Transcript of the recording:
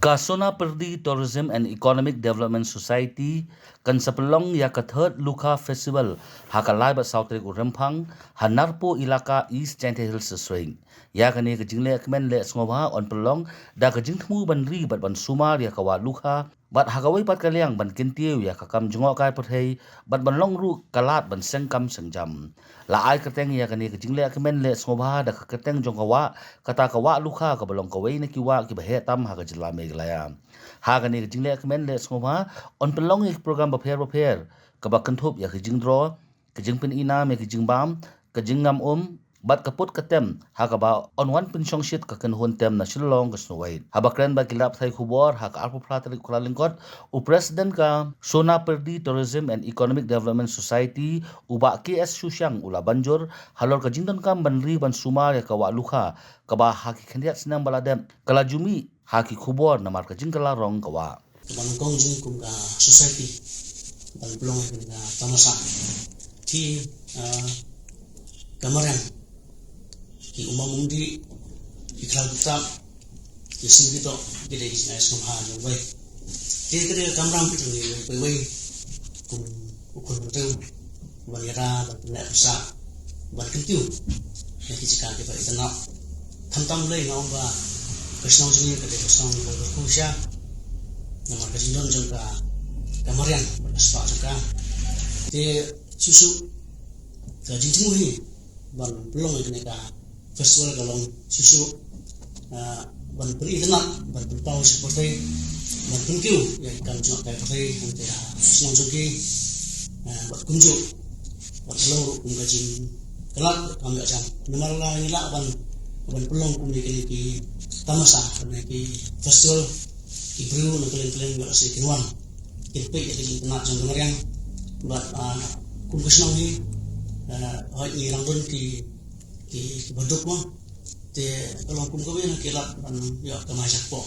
Kasona Perdi Tourism and Economic Development Society kan sepelong ya ka third Luka Festival hakalai ba South Urempang Hanarpo ilaka East Chante Hills swing ya kani ka jingle kmen le sngobha on pelong da ka jingthmu ban ri bat ban sumar ya kawa Luka bat hagawai pat kaliang ban kintiu ya kakam jungo kai pathei bat ban long ru kalat ban sengkam sengjam la ai kateng ya kani ka jingle kmen le sngobha da ka kateng jongkawa kata kawa Luka ka balong kawai na kiwa ki bahe tam ha ka jila me glaya ha kani ka jingle kmen le sngobha on pelong ik program ba pher ka ba kanthop ya ka jingdro ka jingpin ina me ka jingbam ka jingam bat kaput katem hakaba on one pinchong shit ka kan hon tem na shilong ka snowai habakren ba kilap thai khubor hak arpu pratri kuralingkot u president ka Sona Perdi Tourism and Economic Development Society uba KS Shushang ula banjur halor ka jingdon kam banri ban sumar ya kawa Luka kaba haki khendiat sinang baladem kala jumi haki khubor namar ka jingkala rong kawa Banungkong jing kum ka society ban blong ka tamasa ti kamaran ki umamundi ikral kita kisim kita gede isna sumha no way ti kede kamram itu ni way kum ukun betul banira ban sa ban kentiu ya kicika ke ba itana thamtam lei ngom ba krishnong jini kede krishnong ko kusha nama krishnong jangka kamarian baspa jangka ti susu ka jingmu ni ban blong ini ka festival kalong susu ban beri tenang ban berpau seperti ban tungkiu yang kan cuma kayak pakai untuk senang joki buat kunjuk buat seluruh kumkajin kelak kami akan nomor lain lah ban pelong kumikini ki tamasa kumikini festival ibru nangkelen buat si kinuan kirpe jadi tenang jang kemarin buat kumkasnong ni hai rangdon ki baduk mo te kalong kum ko na kilap ya kamasak po